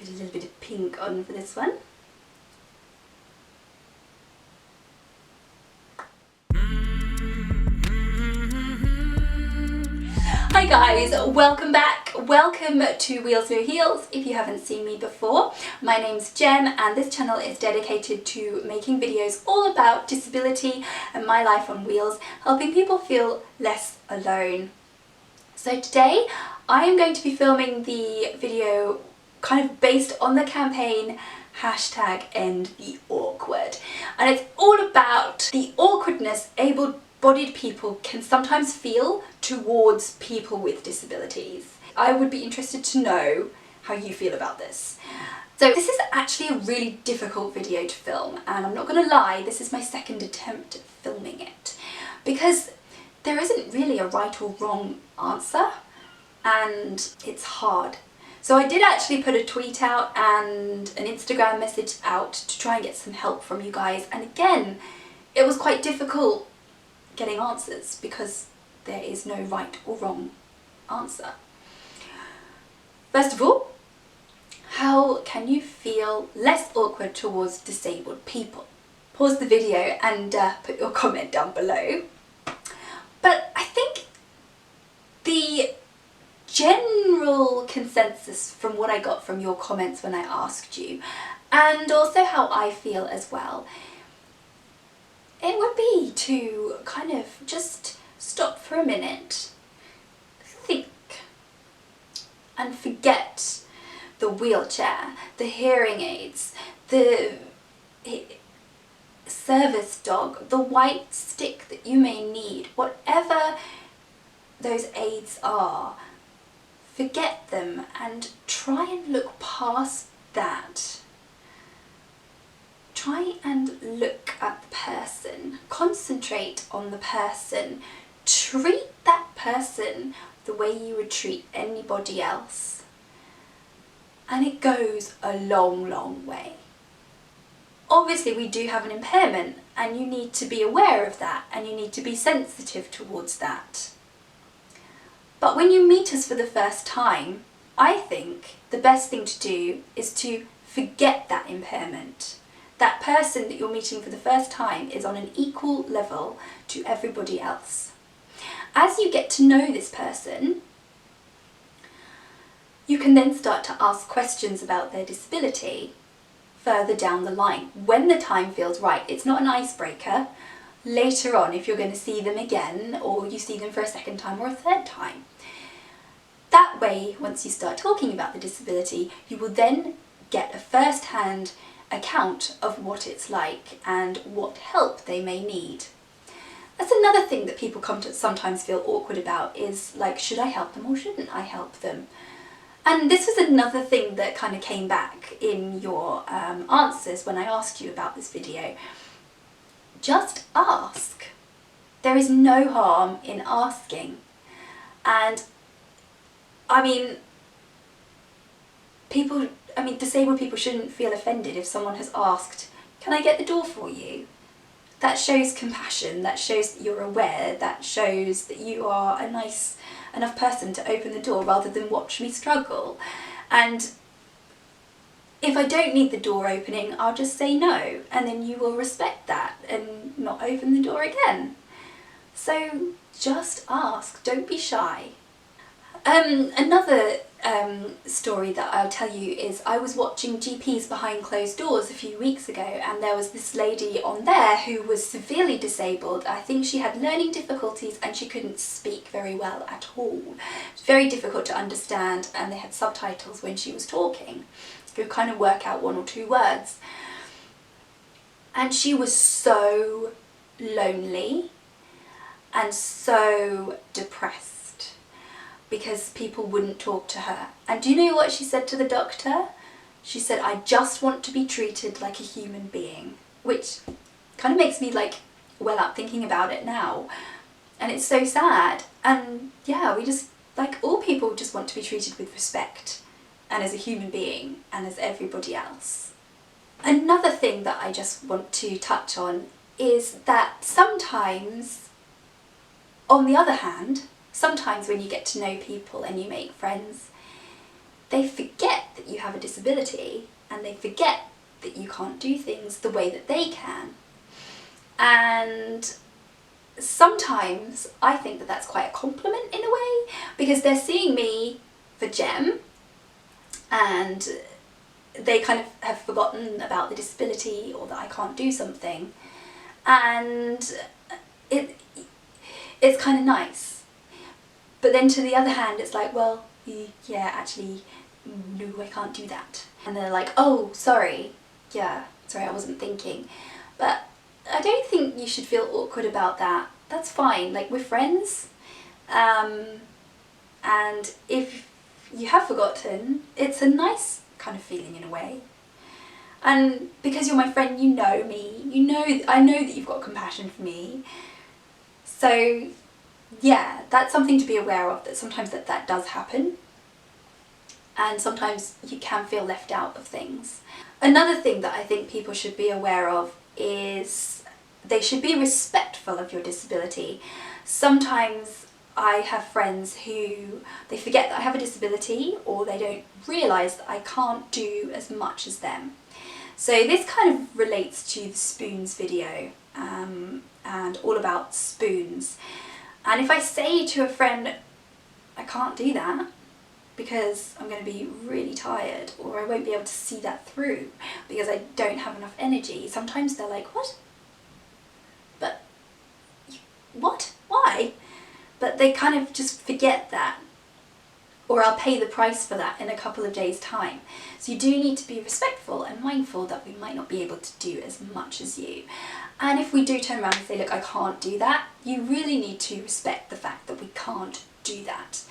Put a little bit of pink on for this one. Hi guys, welcome back. Welcome to Wheelsnoheels. If you haven't seen me before, my name's Jem and this channel is dedicated to making videos all about disability and my life on wheels, helping people feel less alone. So today I am going to be filming the video kind of based on the campaign #EndTheAwkward, and it's all about the awkwardness able-bodied people can sometimes feel towards people with disabilities. I would be interested to know how you feel about this. So this is actually a really difficult video to film, and I'm not going to lie, this is my second attempt at filming it because there isn't really a right or wrong answer and it's hard. So I did actually put a tweet out and an Instagram message out to try and get some help from you guys, and again it was quite difficult getting answers because there is no right or wrong answer. First of all, how can you feel less awkward towards disabled people? Pause the video and put your comment down below. But I think the general consensus from what I got from your comments when I asked you, and also how I feel as well, it would be to kind of just stop for a minute, think, and forget the wheelchair, the hearing aids, the service dog, the white stick that you may need, whatever those aids are. Forget them and try and look past that. Try and look at the person, concentrate on the person, treat that person the way you would treat anybody else. And it goes a long, long way. Obviously we do have an impairment and you need to be aware of that and you need to be sensitive towards that. But when you meet us for the first time, I think the best thing to do is to forget that impairment. That person that you're meeting for the first time is on an equal level to everybody else. As you get to know this person, you can then start to ask questions about their disability further down the line, when the time feels right. It's not an icebreaker. Later on, if you're going to see them again, or you see them for a second time or a third time. That way, once you start talking about the disability, you will then get a first-hand account of what it's like and what help they may need. That's another thing that people come to sometimes feel awkward about, is like, should I help them or shouldn't I help them? And this was another thing that kind of came back in your answers when I asked you about this video. Just ask. There is no harm in asking. And I mean, disabled people shouldn't feel offended if someone has asked, can I get the door for you? That shows compassion, that shows that you're aware, that shows that you are a nice enough person to open the door rather than watch me struggle. And if I don't need the door opening, I'll just say no, and then you will respect that and not open the door again. So just ask, don't be shy. Another story that I'll tell you is I was watching GPs Behind Closed Doors a few weeks ago, and there was this lady on there who was severely disabled. I think she had learning difficulties and she couldn't speak very well at all. It was very difficult to understand, and they had subtitles when she was talking. You could kind of work out one or two words. And she was so lonely and so depressed because people wouldn't talk to her. And do you know what she said to the doctor? She said, I just want to be treated like a human being, which kind of makes me like well up thinking about it now. And it's so sad. And yeah, we just, like, all people just want to be treated with respect and as a human being and as everybody else. Another thing that I just want to touch on is that sometimes, on the other hand, sometimes when you get to know people and you make friends, they forget that you have a disability, and they forget that you can't do things the way that they can. And sometimes I think that that's quite a compliment in a way, because they're seeing me for Gem and they kind of have forgotten about the disability or that I can't do something, and it's kind of nice. But then to the other hand, it's like, well, yeah, actually, no, I can't do that. And they're like, oh, sorry, yeah, sorry, I wasn't thinking. But I don't think you should feel awkward about that. That's fine, like, we're friends. And if you have forgotten, it's a nice kind of feeling in a way. And because you're my friend, you know me, I know that you've got compassion for me. So yeah, that's something to be aware of, that sometimes that does happen. And sometimes you can feel left out of things. Another thing that I think people should be aware of is they should be respectful of your disability. Sometimes I have friends who, they forget that I have a disability, or they don't realise that I can't do as much as them. So this kind of relates to the spoons video, and all about spoons. And if I say to a friend, I can't do that because I'm going to be really tired, or I won't be able to see that through because I don't have enough energy, sometimes they're like, what? But what? Why? But they kind of just forget that, or I'll pay the price for that in a couple of days' time. So you do need to be respectful and mindful that we might not be able to do as much as you. And if we do turn around and say, look, I can't do that, you really need to respect the fact that we can't do that.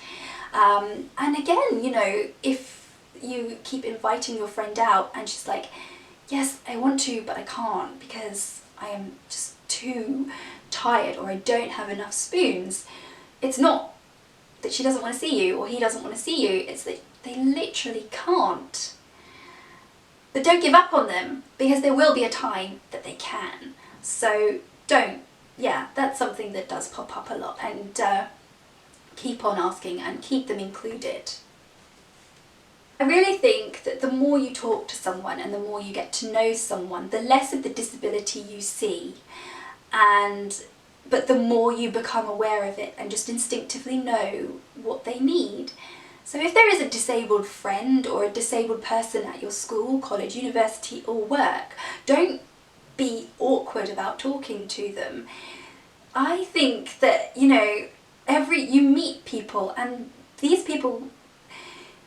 And again, you know, if you keep inviting your friend out and she's like, yes, I want to, but I can't because I am just too tired, or I don't have enough spoons, it's not that she doesn't want to see you or he doesn't want to see you, it's that they literally can't. But don't give up on them, because there will be a time that they can. So that's something that does pop up a lot, and keep on asking and keep them included. I really think that the more you talk to someone and the more you get to know someone, the less of the disability you see, but the more you become aware of it and just instinctively know what they need. So if there is a disabled friend or a disabled person at your school, college, university or work, don't be awkward about talking to them. I think that, you know, you meet people, and these people,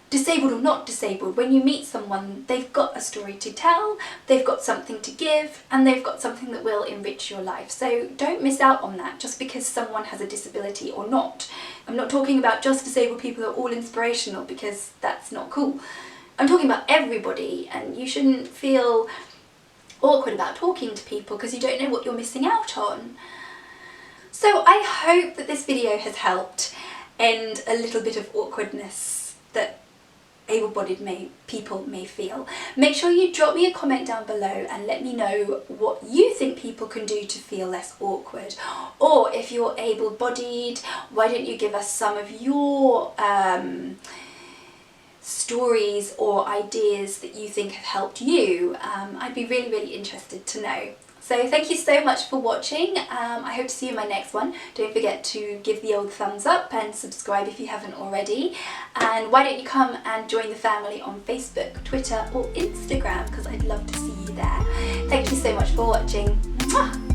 disabled or not disabled, when you meet someone, they've got a story to tell, they've got something to give, and they've got something that will enrich your life. So don't miss out on that just because someone has a disability or not. I'm not talking about just disabled people who are all inspirational, because that's not cool. I'm talking about everybody, and you shouldn't feel awkward about talking to people because you don't know what you're missing out on. So I hope that this video has helped end a little bit of awkwardness that able-bodied people may feel. Make sure you drop me a comment down below and let me know what you think people can do to feel less awkward. Or if you're able-bodied, why don't you give us some of your stories or ideas that you think have helped you. I'd be really, really interested to know. So thank you so much for watching. I hope to see you in my next one. Don't forget to give the old thumbs up and subscribe if you haven't already. And why don't you come and join the family on Facebook, Twitter or Instagram, because I'd love to see you there. Thank you so much for watching. Mwah!